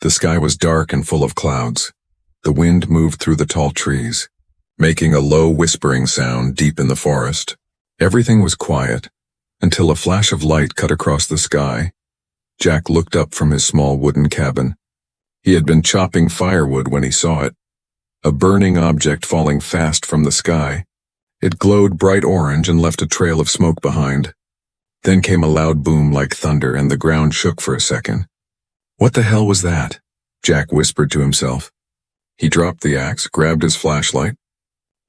The sky was dark and full of clouds. The wind moved through the tall trees, making a low whispering sound deep in the forest. Everything was quiet, until a flash of light cut across the sky. Jack looked up from his small wooden cabin. He had been chopping firewood when he saw it. A burning object falling fast from the sky. It glowed bright orange and left a trail of smoke behind. Then came a loud boom like thunder, and the ground shook for a second. "What the hell was that?" Jack whispered to himself. He dropped the axe, grabbed his flashlight,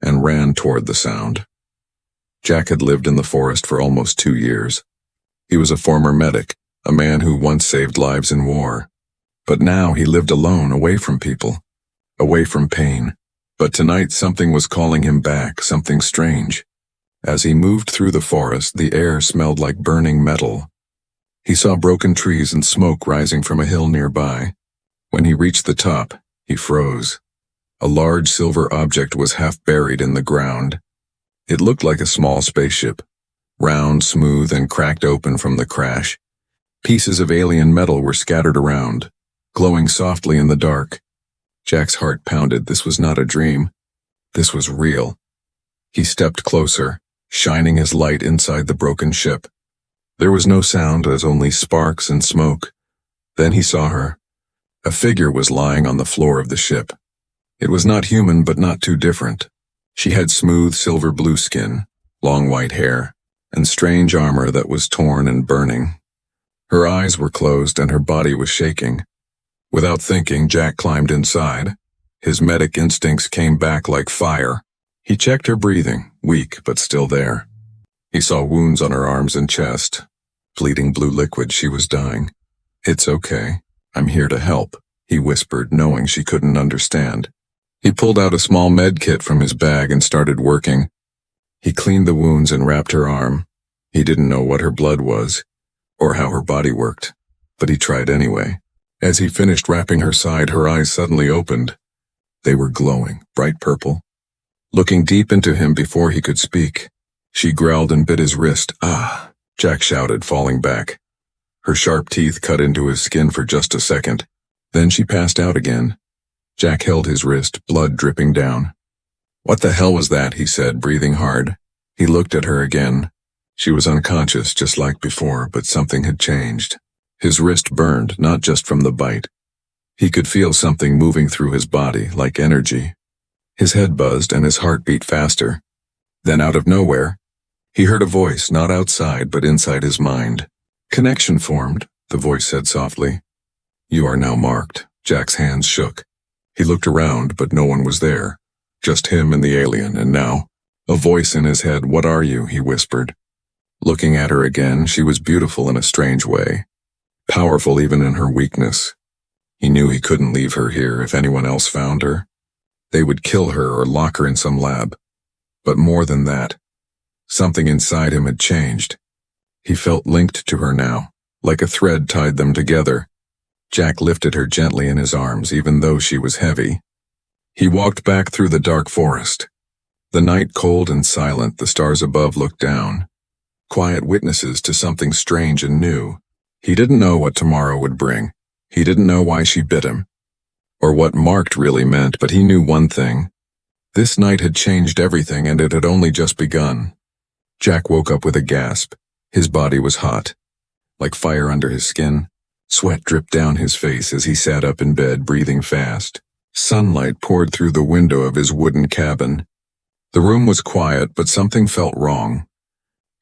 and ran toward the sound. Jack had lived in the forest for almost 2 years. He was a former medic, a man who once saved lives in war. But now he lived alone, away from people, away from pain. But tonight something was calling him back, something strange. As he moved through the forest, the air smelled like burning metal. He saw broken trees and smoke rising from a hill nearby. When he reached the top, he froze. A large silver object was half buried in the ground. It looked like a small spaceship, round, smooth, and cracked open from the crash. Pieces of alien metal were scattered around, glowing softly in the dark. Jack's heart pounded. This was not a dream. This was real. He stepped closer, shining his light inside the broken ship. There was no sound, as only sparks and smoke. Then he saw her. A figure was lying on the floor of the ship. It was not human, but not too different. She had smooth silver blue skin, long white hair, and strange armor that was torn and burning. Her eyes were closed and her body was shaking. Without thinking, Jack climbed inside. His medic instincts came back like fire. He checked her breathing, weak but still there. He saw wounds on her arms and chest. Bleeding blue liquid. She was dying. "It's okay. I'm here to help," he whispered, knowing she couldn't understand. He pulled out a small med kit from his bag and started working. He cleaned the wounds and wrapped her arm. He didn't know what her blood was, or how her body worked, but he tried anyway. As he finished wrapping her side, her eyes suddenly opened. They were glowing, bright purple. Looking deep into him before he could speak, she growled and bit his wrist. "Ah!" Jack shouted, falling back. Her sharp teeth cut into his skin for just a second. Then she passed out again. Jack held his wrist, blood dripping down. "What the hell was that?" he said, breathing hard. He looked at her again. She was unconscious, just like before, but something had changed. His wrist burned, not just from the bite. He could feel something moving through his body, like energy. His head buzzed and his heart beat faster. Then out of nowhere, he heard a voice, not outside, but inside his mind. "Connection formed," the voice said softly. "You are now marked." Jack's hands shook. He looked around, but no one was there. Just him and the alien, and now, a voice in his head. "What are you?" he whispered. Looking at her again, she was beautiful in a strange way. Powerful even in her weakness. He knew he couldn't leave her here. If anyone else found her, they would kill her or lock her in some lab. But more than that, something inside him had changed. He felt linked to her now, like a thread tied them together. Jack lifted her gently in his arms, even though she was heavy. He walked back through the dark forest. The night cold and silent, the stars above looked down. Quiet witnesses to something strange and new. He didn't know what tomorrow would bring. He didn't know why she bit him, or what marked really meant, but he knew one thing. This night had changed everything, and it had only just begun. Jack woke up with a gasp. His body was hot, like fire under his skin. Sweat dripped down his face as he sat up in bed, breathing fast. Sunlight poured through the window of his wooden cabin. The room was quiet, but something felt wrong.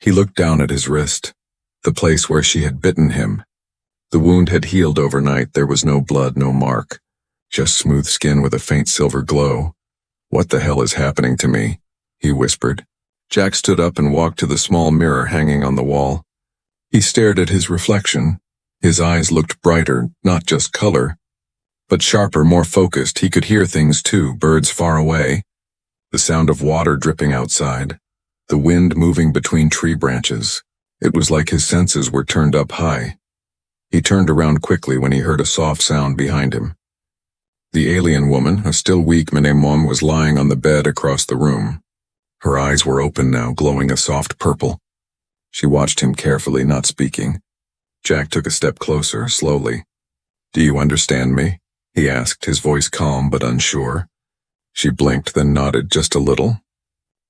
He looked down at his wrist, the place where she had bitten him. The wound had healed overnight. There was no blood, no mark, just smooth skin with a faint silver glow. "What the hell is happening to me?" he whispered. Jack stood up and walked to the small mirror hanging on the wall. He stared at his reflection. His eyes looked brighter, not just color, but sharper, more focused. He could hear things too, birds far away, the sound of water dripping outside, the wind moving between tree branches. It was like his senses were turned up high. He turned around quickly when he heard a soft sound behind him. The alien woman, a still weak Mnemon, was lying on the bed across the room. Her eyes were open now, glowing a soft purple. She watched him carefully, not speaking. Jack took a step closer, slowly. Do you understand me? He asked, his voice calm but unsure. She blinked, then nodded just a little.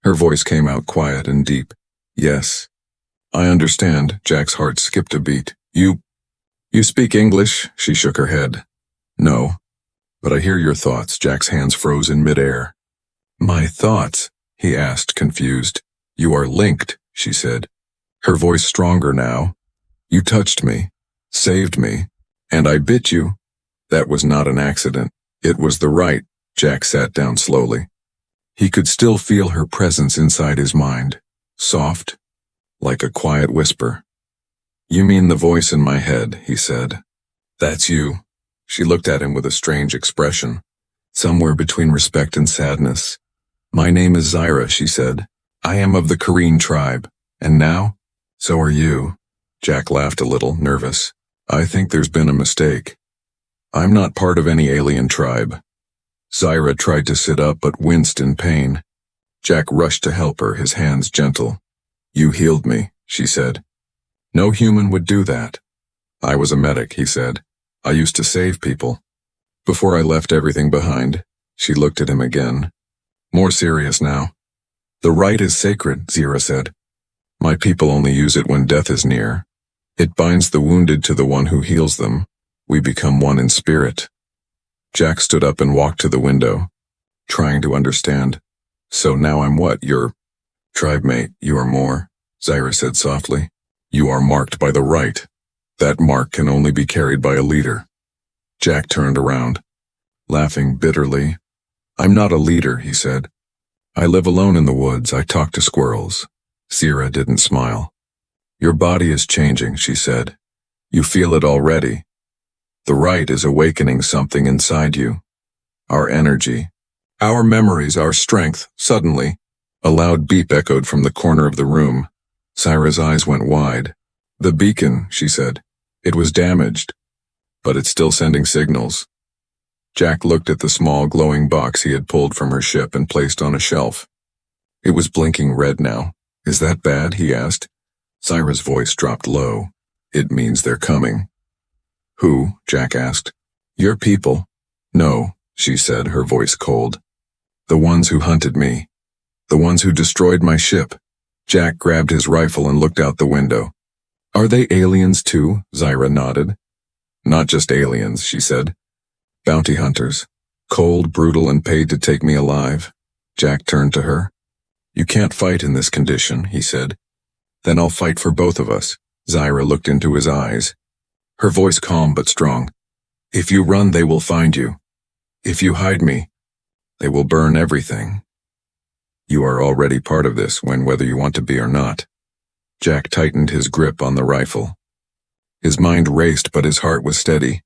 Her voice came out quiet and deep. Yes. I understand. Jack's heart skipped a beat. You speak English? She shook her head. No. But I hear your thoughts. Jack's hands froze in midair. My thoughts? He asked, confused. You are linked, she said. Her voice stronger now. You touched me, saved me, and I bit you. That was not an accident. It was the right. Jack sat down slowly. He could still feel her presence inside his mind, soft, like a quiet whisper. You mean the voice in my head, he said. That's you. She looked at him with a strange expression, somewhere between respect and sadness. My name is Zyra, she said. I am of the Korean tribe. And now? So are you. Jack laughed a little, nervous. I think there's been a mistake. I'm not part of any alien tribe. Zyra tried to sit up but winced in pain. Jack rushed to help her, his hands gentle. You healed me, she said. No human would do that. I was a medic, he said. I used to save people. Before I left everything behind, she looked at him again. More serious now. The right is sacred, Zyra said. My people only use it when death is near. It binds the wounded to the one who heals them. We become one in spirit. Jack stood up and walked to the window, trying to understand. So now I'm what, your tribe mate? You are more, Zyra said softly. You are marked by the right. That mark can only be carried by a leader. Jack turned around, laughing bitterly. I'm not a leader, he said. I live alone in the woods. I talk to squirrels. Zyra didn't smile. Your body is changing, she said. You feel it already. The right is awakening something inside you. Our energy, our memories, our strength. Suddenly, a loud beep echoed from the corner of the room. Zyra's eyes went wide. The beacon, she said. It was damaged, but it's still sending signals. Jack looked at the small glowing box he had pulled from her ship and placed on a shelf. It was blinking red now. Is that bad? He asked. Zyra's voice dropped low. It means they're coming. Who? Jack asked. Your people. No, she said, her voice cold. The ones who hunted me. The ones who destroyed my ship. Jack grabbed his rifle and looked out the window. Are they aliens too? Zyra nodded. Not just aliens, she said. Bounty hunters. Cold, brutal, and paid to take me alive. Jack turned to her. You can't fight in this condition, he said. Then I'll fight for both of us. Zyra looked into his eyes. Her voice calm but strong. If you run, they will find you. If you hide me, they will burn everything. You are already part of this, whether you want to be or not. Jack tightened his grip on the rifle. His mind raced, but his heart was steady.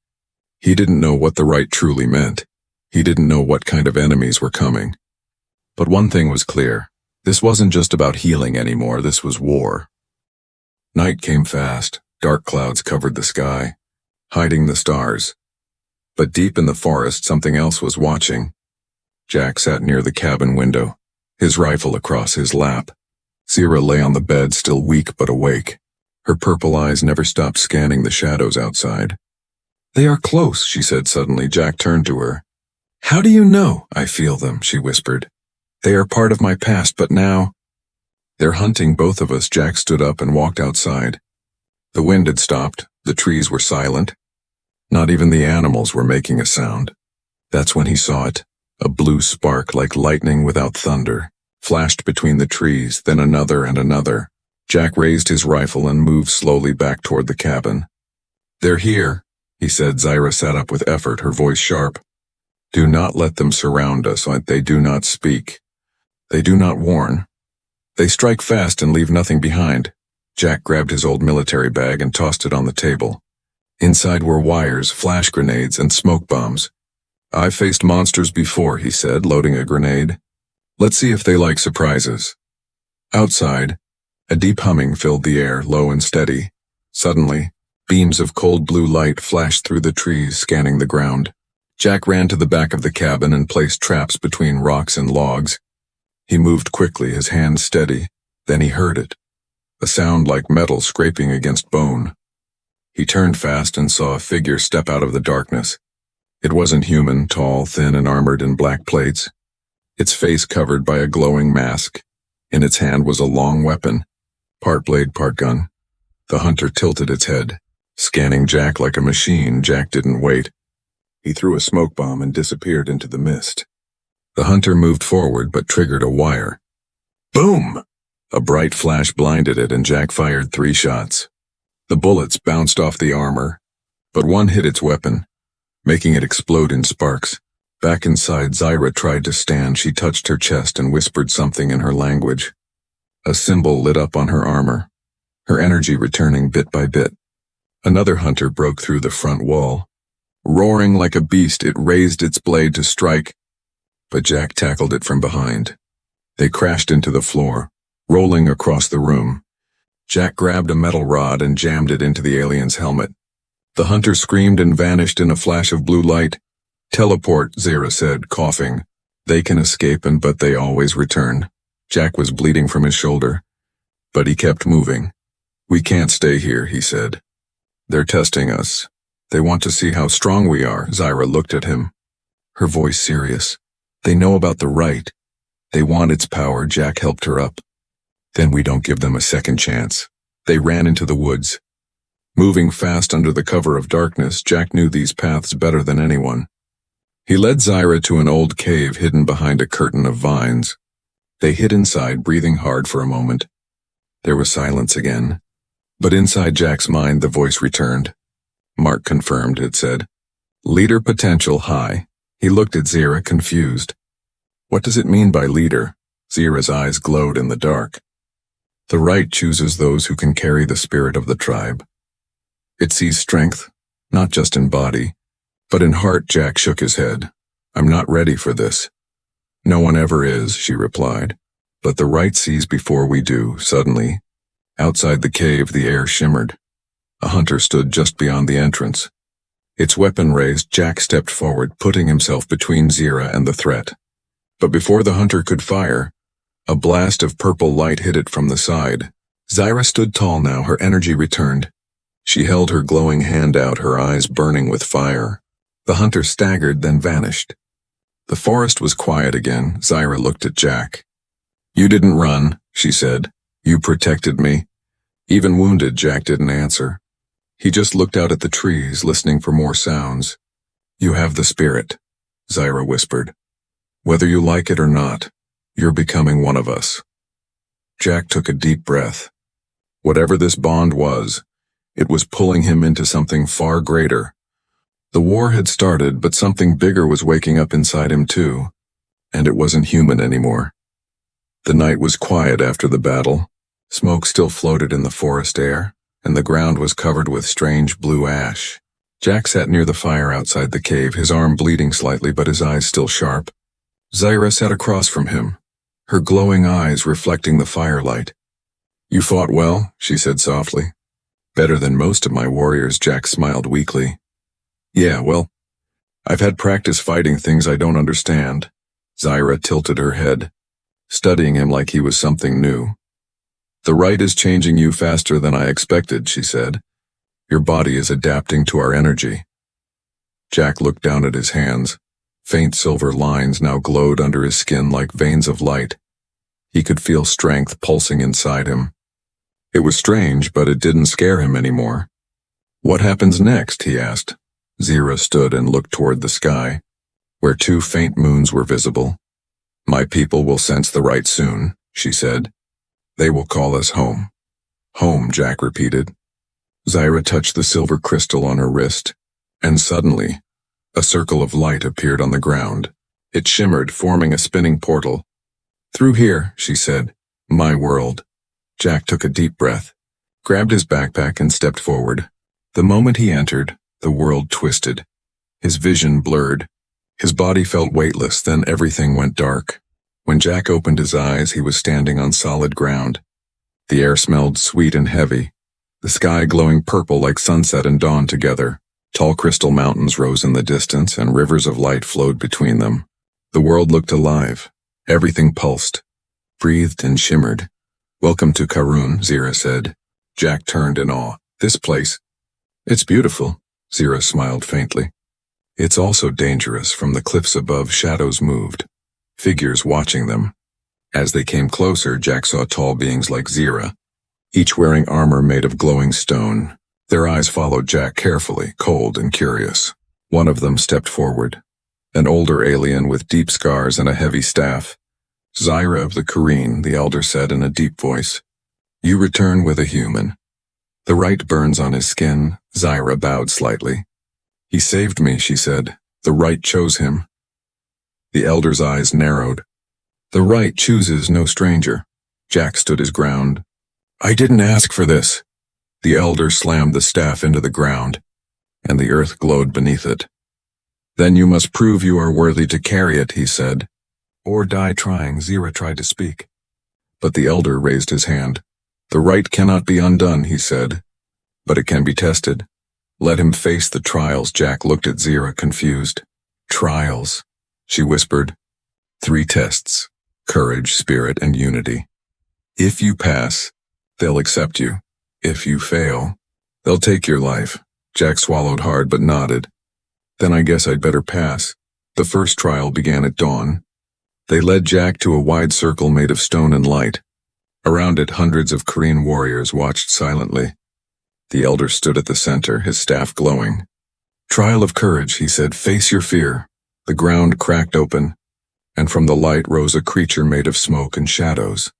He didn't know what the right truly meant. He didn't know what kind of enemies were coming. But one thing was clear. This wasn't just about healing anymore, this was war. Night came fast. Dark clouds covered the sky, hiding the stars. But deep in the forest, something else was watching. Jack sat near the cabin window, his rifle across his lap. Zyra lay on the bed, still weak but awake. Her purple eyes never stopped scanning the shadows outside. They are close, she said suddenly. Jack turned to her. How do you know? I feel them, she whispered. They are part of my past, but now... They're hunting both of us. Jack stood up and walked outside. The wind had stopped. The trees were silent. Not even the animals were making a sound. That's when he saw it. A blue spark like lightning without thunder flashed between the trees, then another and another. Jack raised his rifle and moved slowly back toward the cabin. They're here, he said. Zyra sat up with effort, her voice sharp. Do not let them surround us. They do not speak. They do not warn. They strike fast and leave nothing behind. Jack grabbed his old military bag and tossed it on the table. Inside were wires, flash grenades, and smoke bombs. I've faced monsters before, he said, loading a grenade. Let's see if they like surprises. Outside, a deep humming filled the air, low and steady. Suddenly, beams of cold blue light flashed through the trees, scanning the ground. Jack ran to the back of the cabin and placed traps between rocks and logs. He moved quickly, his hands steady. Then he heard it. A sound like metal scraping against bone. He turned fast and saw a figure step out of the darkness. It wasn't human, tall, thin, and armored in black plates. Its face covered by a glowing mask. In its hand was a long weapon, part blade, part gun. The hunter tilted its head, scanning Jack like a machine. Jack didn't wait. He threw a smoke bomb and disappeared into the mist. The hunter moved forward but triggered a wire. Boom! A bright flash blinded it and Jack fired 3 shots. The bullets bounced off the armor, but one hit its weapon, making it explode in sparks. Back inside, Zyra tried to stand. She touched her chest and whispered something in her language. A symbol lit up on her armor, her energy returning bit by bit. Another hunter broke through the front wall. Roaring like a beast, it raised its blade to strike, but Jack tackled it from behind. They crashed into the floor, rolling across the room. Jack grabbed a metal rod and jammed it into the alien's helmet. The hunter screamed and vanished in a flash of blue light. Teleport, Zyra said, coughing. They can escape, but they always return. Jack was bleeding from his shoulder, but he kept moving. We can't stay here, he said. They're testing us. They want to see how strong we are. Zyra looked at him, her voice serious. They know about the right. They want its power. Jack helped her up. Then we don't give them a second chance. They ran into the woods. Moving fast under the cover of darkness, Jack knew these paths better than anyone. He led Zyra to an old cave hidden behind a curtain of vines. They hid inside, breathing hard for a moment. There was silence again. But inside Jack's mind, the voice returned. Mark confirmed, it said. Leader potential high. He looked at Zyra, confused. What does it mean by leader? Zyra's eyes glowed in the dark. The right chooses those who can carry the spirit of the tribe. It sees strength, not just in body, but in heart. Jack shook his head. I'm not ready for this. No one ever is, she replied. But the right sees before we do. Suddenly, outside the cave, the air shimmered. A hunter stood just beyond the entrance. Its weapon raised, Jack stepped forward, putting himself between Zyra and the threat. But before the hunter could fire, a blast of purple light hit it from the side. Zyra stood tall now, her energy returned. She held her glowing hand out, her eyes burning with fire. The hunter staggered, then vanished. The forest was quiet again. Zyra looked at Jack. You didn't run, she said. You protected me. Even wounded, Jack didn't answer. He just looked out at the trees, listening for more sounds. You have the spirit, Zyra whispered. Whether you like it or not, you're becoming one of us. Jack took a deep breath. Whatever this bond was, it was pulling him into something far greater. The war had started, but something bigger was waking up inside him too, and it wasn't human anymore. The night was quiet after the battle. Smoke still floated in the forest air, and the ground was covered with strange blue ash. Jack sat near the fire outside the cave, his arm bleeding slightly but his eyes still sharp. Zyra sat across from him, her glowing eyes reflecting the firelight. You fought well, she said softly. Better than most of my warriors, Jack smiled weakly. Yeah, well, I've had practice fighting things I don't understand. Zyra tilted her head, studying him like he was something new. The right is changing you faster than I expected, she said. Your body is adapting to our energy. Jack looked down at his hands. Faint silver lines now glowed under his skin like veins of light. He could feel strength pulsing inside him. It was strange, but it didn't scare him anymore. What happens next? He asked. Zyra stood and looked toward the sky, where 2 faint moons were visible. My people will sense the right soon, she said. They will call us home. Home, Jack repeated. Zyra touched the silver crystal on her wrist, and suddenly, a circle of light appeared on the ground. It shimmered, forming a spinning portal. Through here, she said. My world. Jack took a deep breath, grabbed his backpack and stepped forward. The moment he entered, the world twisted. His vision blurred. His body felt weightless, then everything went dark. When Jack opened his eyes, he was standing on solid ground. The air smelled sweet and heavy, the sky glowing purple like sunset and dawn together. Tall crystal mountains rose in the distance, and rivers of light flowed between them. The world looked alive. Everything pulsed, breathed and shimmered. Welcome to Karun, Zyra said. Jack turned in awe. This place. It's beautiful, Zira smiled faintly. It's also dangerous. From the cliffs above, shadows moved, figures watching them. As they came closer, Jack saw tall beings like Zira, each wearing armor made of glowing stone. Their eyes followed Jack carefully, cold and curious. One of them stepped forward, an older alien with deep scars and a heavy staff. Zira of the Kareen, the elder said in a deep voice. You return with a human. The right burns on his skin. Zira bowed slightly. He saved me, she said. The right chose him. The elder's eyes narrowed. The right chooses no stranger. Jack stood his ground. I didn't ask for this. The elder slammed the staff into the ground, and the earth glowed beneath it. Then you must prove you are worthy to carry it, he said. Or die trying, Zira tried to speak. But the elder raised his hand. The right cannot be undone, he said. But it can be tested. Let him face the trials. Jack looked at Zira, confused. Trials, she whispered. 3 tests. Courage, spirit, and unity. If you pass, they'll accept you. If you fail, they'll take your life. Jack swallowed hard but nodded. Then I guess I'd better pass. The first trial began at dawn. They led Jack to a wide circle made of stone and light. Around it, hundreds of Korean warriors watched silently. The elder stood at the center, his staff glowing. Trial of courage, he said, face your fear. The ground cracked open, and from the light rose a creature made of smoke and shadows.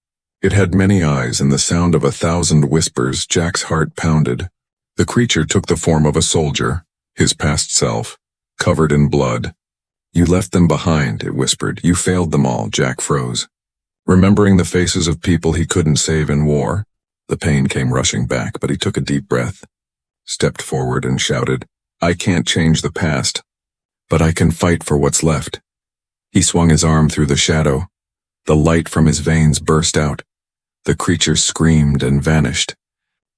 It had many eyes and the sound of 1,000 whispers. Jack's heart pounded. The creature took the form of a soldier, his past self, covered in blood. You left them behind, it whispered. You failed them all. Jack froze. Remembering the faces of people he couldn't save in war, the pain came rushing back, but he took a deep breath, stepped forward and shouted, I can't change the past, but I can fight for what's left. He swung his arm through the shadow. The light from his veins burst out. The creature screamed and vanished.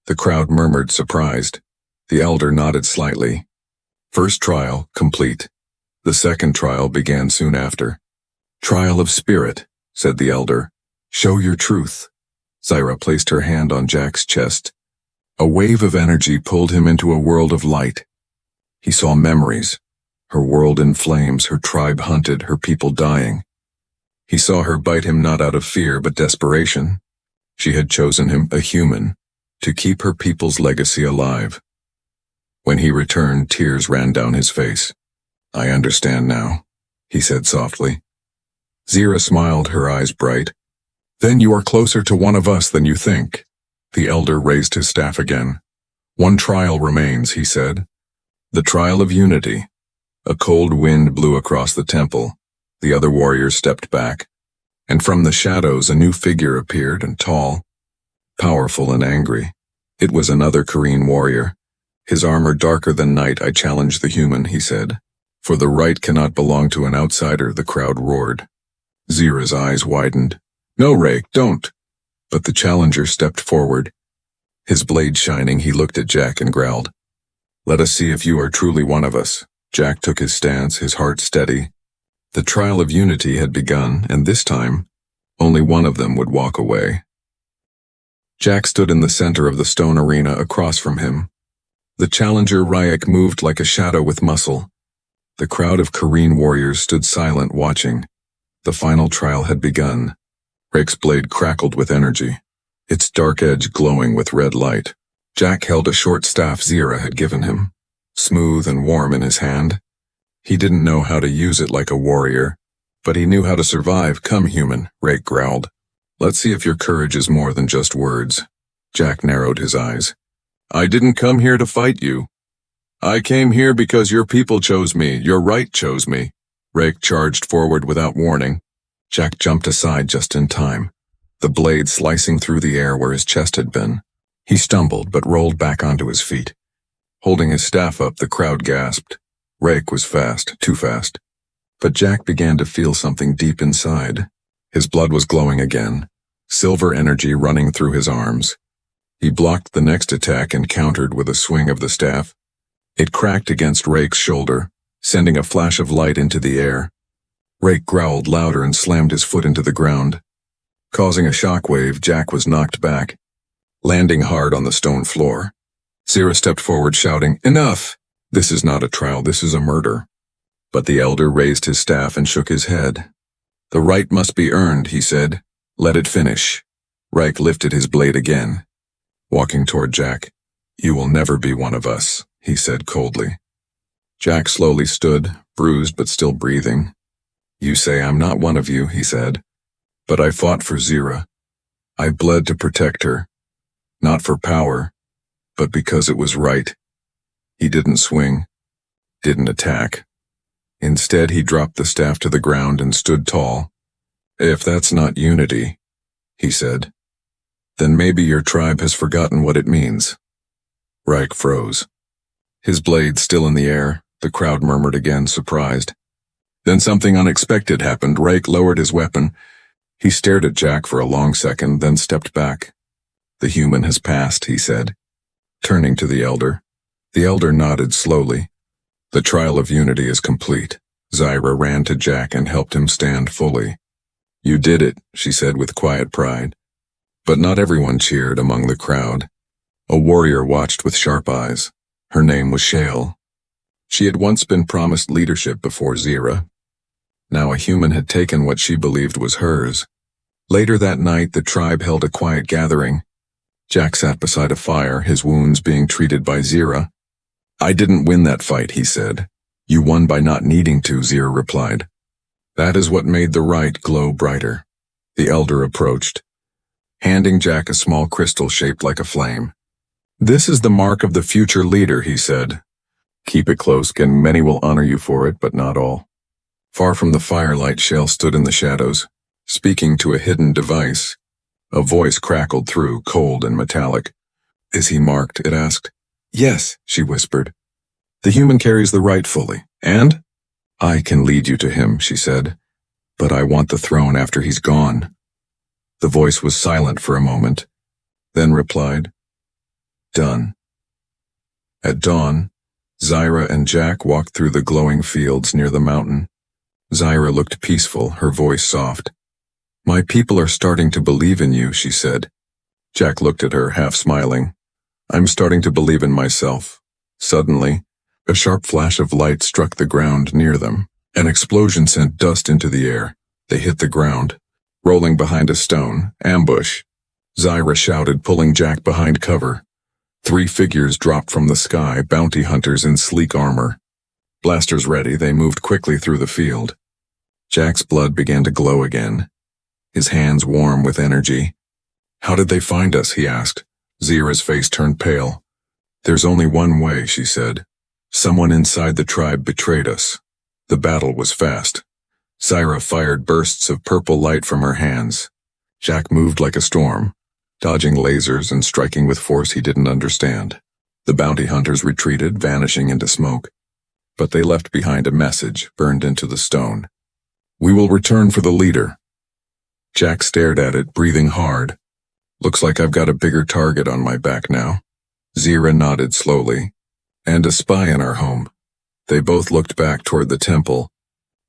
The crowd murmured, surprised. The elder nodded slightly. First trial complete. The second trial began soon after. Trial of spirit, said the elder. Show your truth. Zira placed her hand on Jack's chest. A wave of energy pulled him into a world of light. He saw memories. Her world in flames, her tribe hunted, her people dying. He saw her bite him not out of fear but desperation. She had chosen him, a human, to keep her people's legacy alive. When he returned, tears ran down his face. I understand now, he said softly. Zira smiled, her eyes bright. Then you are closer to one of us than you think. The elder raised his staff again. One trial remains, he said. The trial of unity. A cold wind blew across the temple. The other warriors stepped back. And from the shadows a new figure appeared, and tall, powerful and angry. It was another Korean warrior. His armor darker than night. I challenge the human, he said. For the right cannot belong to an outsider, the crowd roared. Zira's eyes widened. No, Rake, don't. But the challenger stepped forward. His blade shining, he looked at Jack and growled. Let us see if you are truly one of us. Jack took his stance, his heart steady. The trial of unity had begun, and this time, only one of them would walk away. Jack stood in the center of the stone arena across from him. The challenger Ryak moved like a shadow with muscle. The crowd of Korean warriors stood silent, watching. The final trial had begun. Rake's blade crackled with energy, its dark edge glowing with red light. Jack held a short staff Zira had given him, smooth and warm in his hand. He didn't know how to use it like a warrior, but he knew how to survive. Come, human, Rake growled. Let's see if your courage is more than just words. Jack narrowed his eyes. I didn't come here to fight you. I came here because your people chose me, your right chose me. Rake charged forward without warning. Jack jumped aside just in time, the blade slicing through the air where his chest had been. He stumbled but rolled back onto his feet. Holding his staff up, the crowd gasped. Rake was fast, too fast. But Jack began to feel something deep inside. His blood was glowing again, silver energy running through his arms. He blocked the next attack and countered with a swing of the staff. It cracked against Rake's shoulder, sending a flash of light into the air. Rake growled louder and slammed his foot into the ground. Causing a shockwave, Jack was knocked back, landing hard on the stone floor. Zira stepped forward, shouting, "Enough! This is not a trial, this is a murder." But the elder raised his staff and shook his head. "The right must be earned," he said. "Let it finish." Reich lifted his blade again. Walking toward Jack, "You will never be one of us," he said coldly. Jack slowly stood, bruised but still breathing. "You say I'm not one of you," he said. "But I fought for Zira. I bled to protect her. Not for power, but because it was right." He didn't swing, didn't attack. Instead, he dropped the staff to the ground and stood tall. "If that's not unity," he said, "then maybe your tribe has forgotten what it means." Reich froze. His blade still in the air, the crowd murmured again, surprised. Then something unexpected happened. Reich lowered his weapon. He stared at Jack for a long second, then stepped back. "The human has passed," he said, turning to the elder. The elder nodded slowly. "The trial of unity is complete." Zira ran to Jack and helped him stand fully. "You did it," she said with quiet pride. But not everyone cheered among the crowd. A warrior watched with sharp eyes. Her name was Shale. She had once been promised leadership before Zira. Now a human had taken what she believed was hers. Later that night, the tribe held a quiet gathering. Jack sat beside a fire, his wounds being treated by Zira. "I didn't win that fight," he said. "You won by not needing to," Zira replied. "That is what made the right glow brighter." The elder approached, handing Jack a small crystal shaped like a flame. "This is the mark of the future leader," he said. "Keep it close, and many will honor you for it, but not all." Far from the firelight, Shale stood in the shadows, speaking to a hidden device. A voice crackled through, cold and metallic. "Is he marked?" it asked. "Yes," she whispered. "The human carries the right fully, and I can lead you to him," she said. "But I want the throne after he's gone." The voice was silent for a moment, then replied, "Done." At dawn, Zira and Jack walked through the glowing fields near the mountain. Zira looked peaceful, her voice soft. "My people are starting to believe in you," she said. Jack looked at her, half smiling. "I'm starting to believe in myself." Suddenly, a sharp flash of light struck the ground near them. An explosion sent dust into the air. They hit the ground, rolling behind a stone. "Ambush!" Zira shouted, pulling Jack behind cover. 3 figures dropped from the sky, bounty hunters in sleek armor. Blasters ready, they moved quickly through the field. Jack's blood began to glow again, his hands warm with energy. "How did they find us?" he asked. Zira's face turned pale. "There's only one way," she said. "Someone inside the tribe betrayed us." The battle was fast. Zira fired bursts of purple light from her hands. Jack moved like a storm, dodging lasers and striking with force he didn't understand. The bounty hunters retreated, vanishing into smoke. But they left behind a message burned into the stone. "We will return for the leader." Jack stared at it, breathing hard. "Looks like I've got a bigger target on my back now." Zira nodded slowly. "And a spy in our home." They both looked back toward the temple.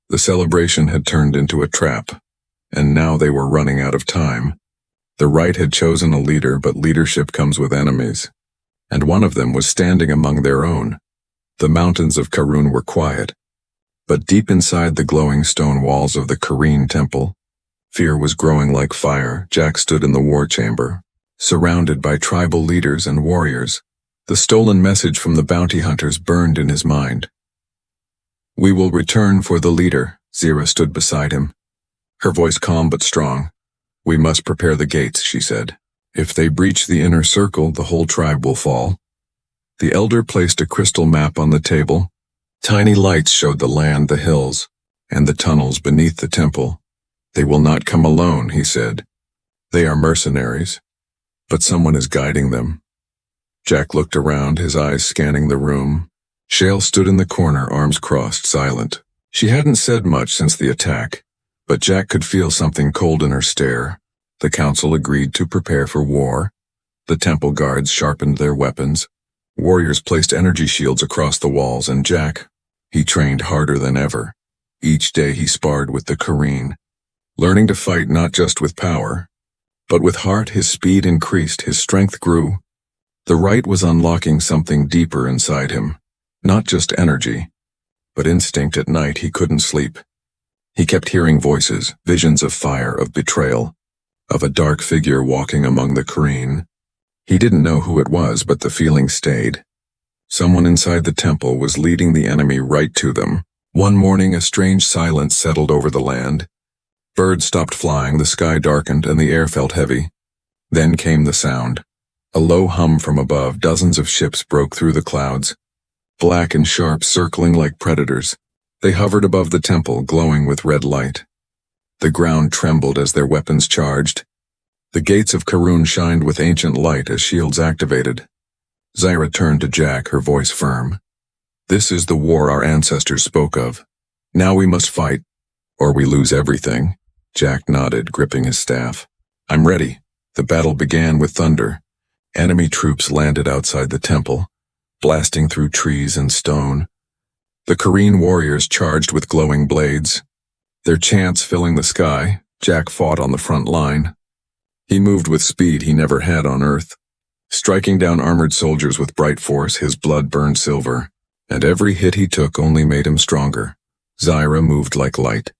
The celebration had turned into a trap, and now they were running out of time. The right had chosen a leader, but leadership comes with enemies. And one of them was standing among their own. The mountains of Karun were quiet. But deep inside the glowing stone walls of the Kareen temple, fear was growing like fire. Jack stood in the war chamber, surrounded by tribal leaders and warriors. The stolen message from the bounty hunters burned in his mind. "We will return for the leader." Zira stood beside him, her voice calm but strong. "We must prepare the gates," she said. "If they breach the inner circle, the whole tribe will fall." The elder placed a crystal map on the table. Tiny lights showed the land, the hills, and the tunnels beneath the temple. "They will not come alone," he said. "They are mercenaries, but someone is guiding them." Jack looked around, his eyes scanning the room. Shale stood in the corner, arms crossed, silent. She hadn't said much since the attack, but Jack could feel something cold in her stare. The council agreed to prepare for war. The temple guards sharpened their weapons. Warriors placed energy shields across the walls, and Jack, he trained harder than ever. Each day he sparred with the Kareen, learning to fight not just with power, but with heart. His speed increased, his strength grew. The right was unlocking something deeper inside him. Not just energy, but instinct. At night he couldn't sleep. He kept hearing voices, visions of fire, of betrayal, of a dark figure walking among the Korean. He didn't know who it was, but the feeling stayed. Someone inside the temple was leading the enemy right to them. One morning a strange silence settled over the land. Birds stopped flying, the sky darkened, and the air felt heavy. Then came the sound. A low hum from above. Dozens of ships broke through the clouds, black and sharp, circling like predators. They hovered above the temple, glowing with red light. The ground trembled as their weapons charged. The gates of Karun shined with ancient light as shields activated. Zyra turned to Jack, her voice firm. "This is the war our ancestors spoke of. Now we must fight, or we lose everything." Jack nodded, gripping his staff. "I'm ready." The battle began with thunder. Enemy troops landed outside the temple, blasting through trees and stone. The Korean warriors charged with glowing blades, their chants filling the sky. Jack fought on the front line. He moved with speed he never had on Earth, striking down armored soldiers with bright force. His blood burned silver, and every hit he took only made him stronger. Zyra moved like light,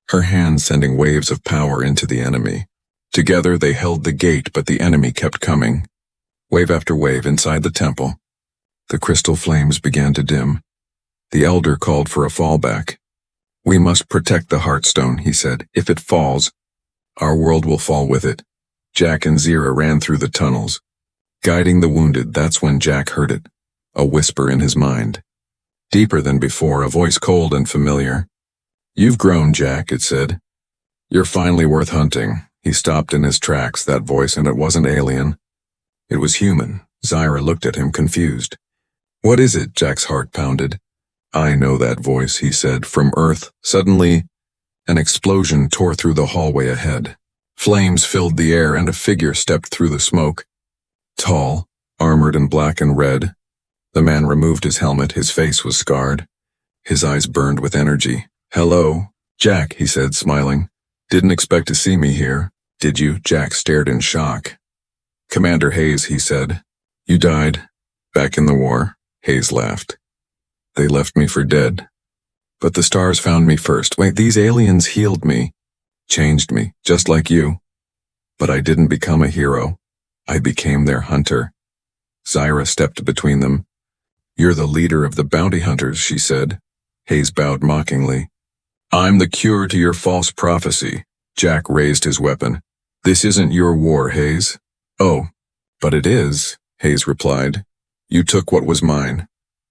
her hands sending waves of power into the enemy. Together they held the gate, but the enemy kept coming. Wave after wave inside the temple. The crystal flames began to dim. The elder called for a fallback. "We must protect the Heartstone," he said. "If it falls, our world will fall with it." Jack and Zyra ran through the tunnels, guiding the wounded. That's when Jack heard it, a whisper in his mind. Deeper than before, a voice cold and familiar. "You've grown, Jack," it said. "You're finally worth hunting." He stopped in his tracks, that voice, and it wasn't alien. It was human. Zyra looked at him, confused. "What is it?" Jack's heart pounded. "I know that voice," he said, "from Earth." Suddenly, an explosion tore through the hallway ahead. Flames filled the air, and a figure stepped through the smoke. Tall, armored in black and red. The man removed his helmet. His face was scarred. His eyes burned with energy. "Hello, Jack," he said, smiling. "Didn't expect to see me here, did you?" Jack stared in shock. "Commander Hayes," he said. "You died back in the war." Hayes laughed. "They left me for dead. But the stars found me first. Wait, these aliens healed me, changed me, just like you. But I didn't become a hero. I became their hunter." Zyra stepped between them. "You're the leader of the bounty hunters," she said. Hayes bowed mockingly. "I'm the cure to your false prophecy." Jack raised his weapon. "This isn't your war, Hayes." "Oh, but it is," Hayes replied. "You took what was mine.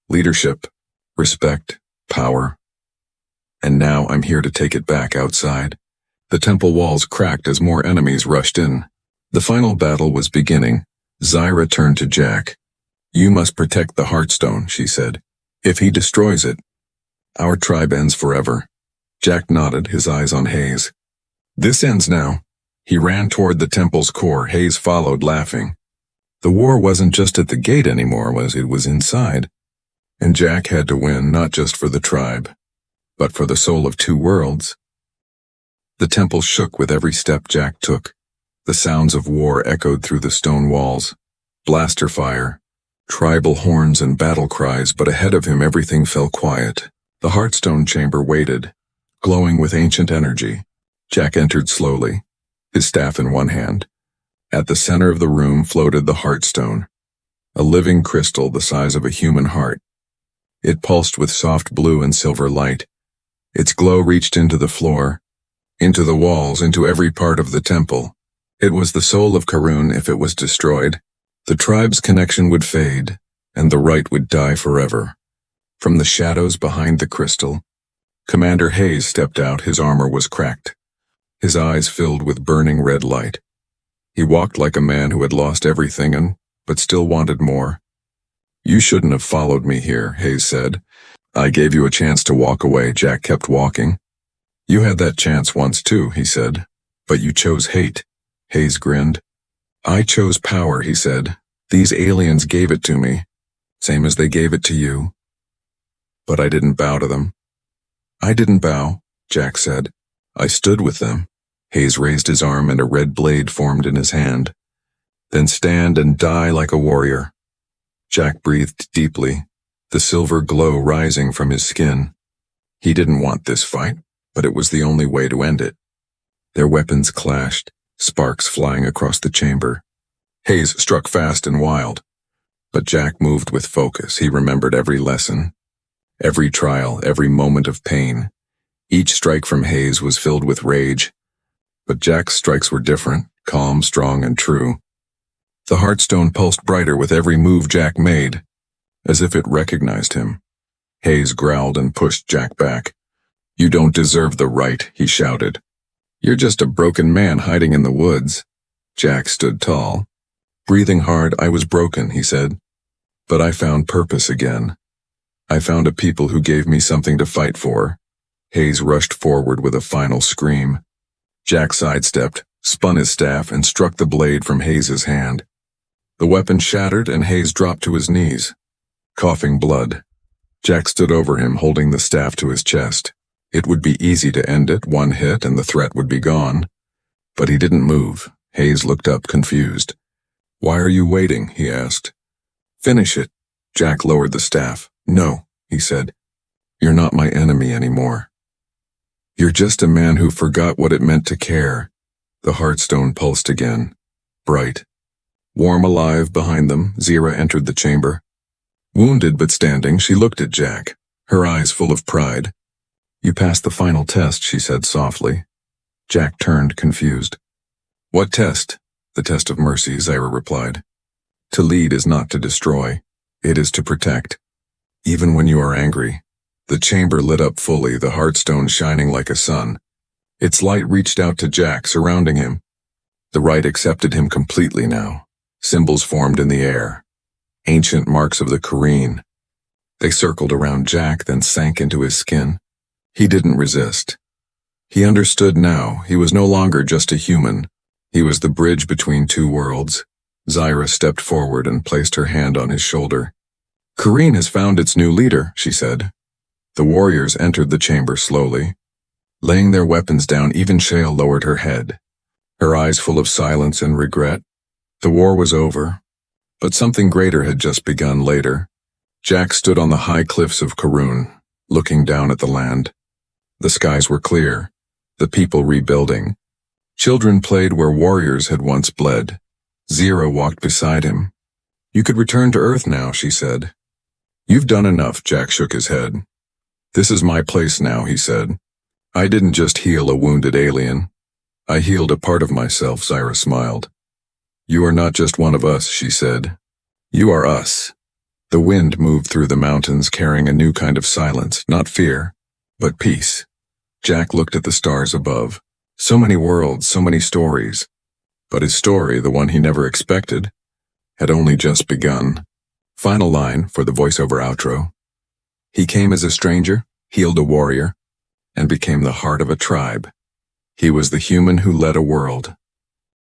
Leadership, respect, power. And now I'm here to take it back outside." The temple walls cracked as more enemies rushed in. The final battle was beginning. Zyra turned to Jack. "You must protect the Heartstone," she said. "If he destroys it, our tribe ends forever." Jack nodded, his eyes on Hayes. "This ends now." He ran toward the temple's core. Hayes followed, laughing. The war wasn't just at the gate anymore, it was inside. And Jack had to win, not just for the tribe, but for the soul of two worlds. The temple shook with every step Jack took. The sounds of war echoed through the stone walls. Blaster fire, tribal horns and battle cries, but ahead of him everything fell quiet. The Heartstone chamber waited, glowing with ancient energy. Jack entered slowly, his staff in one hand. At the center of the room floated the Heartstone, a living crystal the size of a human heart. It pulsed with soft blue and silver light. Its glow reached into the floor, into the walls, into every part of the temple. It was the soul of Karun. If it was destroyed, the tribe's connection would fade, and the right would die forever. From the shadows behind the crystal, Commander Hayes stepped out. His armor was cracked, his eyes filled with burning red light. He walked like a man who had lost everything but still wanted more. "You shouldn't have followed me here," Hayes said. "I gave you a chance to walk away." Jack kept walking. "You had that chance once too," he said. "But you chose hate." Hayes grinned. "I chose power," he said. "These aliens gave it to me, same as they gave it to you. But I didn't bow to them." "I didn't bow," Jack said. "I stood with them." Hayes raised his arm and a red blade formed in his hand. "Then stand and die like a warrior." Jack breathed deeply, the silver glow rising from his skin. He didn't want this fight, but it was the only way to end it. Their weapons clashed, sparks flying across the chamber. Hayes struck fast and wild. But Jack moved with focus. He remembered every lesson, every trial, every moment of pain. Each strike from Hayes was filled with rage. But Jack's strikes were different, calm, strong, and true. The Heartstone pulsed brighter with every move Jack made, as if it recognized him. Hayes growled and pushed Jack back. "You don't deserve the right," he shouted. "You're just a broken man hiding in the woods." Jack stood tall. Breathing hard, "I was broken," he said. "But I found purpose again. I found a people who gave me something to fight for." Hayes rushed forward with a final scream. Jack sidestepped, spun his staff, and struck the blade from Hayes's hand. The weapon shattered and Hayes dropped to his knees, coughing blood. Jack stood over him, holding the staff to his chest. It would be easy to end it, one hit, and the threat would be gone. But he didn't move. Hayes looked up, confused. "Why are you waiting?" he asked. "Finish it." Jack lowered the staff. "No," he said. "You're not my enemy anymore. You're just a man who forgot what it meant to care." The Heartstone pulsed again, bright. Warm, alive behind them, Zira entered the chamber. Wounded but standing, she looked at Jack, her eyes full of pride. "You passed the final test," she said softly. Jack turned, confused. "What test?" "The test of mercy," Zira replied. "To lead is not to destroy. It is to protect. Even when you are angry." The chamber lit up fully, the Heartstone shining like a sun. Its light reached out to Jack, surrounding him. The rite accepted him completely now. Symbols formed in the air. Ancient marks of the Kareen. They circled around Jack, then sank into his skin. He didn't resist. He understood now. He was no longer just a human. He was the bridge between two worlds. Zira stepped forward and placed her hand on his shoulder. "Kareen has found its new leader," she said. The warriors entered the chamber slowly. Laying their weapons down, even Shale lowered her head, her eyes full of silence and regret. The war was over, but something greater had just begun later. Jack stood on the high cliffs of Karun, looking down at the land. The skies were clear, the people rebuilding. Children played where warriors had once bled. Zira walked beside him. "You could return to Earth now," she said. "You've done enough," Jack shook his head. "This is my place now," he said. "I didn't just heal a wounded alien. I healed a part of myself," Zira smiled. "You are not just one of us," she said. "You are us." The wind moved through the mountains, carrying a new kind of silence, not fear, but peace. Jack looked at the stars above. So many worlds, so many stories. But his story, the one he never expected, had only just begun. Final line for the voiceover outro. He came as a stranger, healed a warrior, and became the heart of a tribe. He was the human who led a world,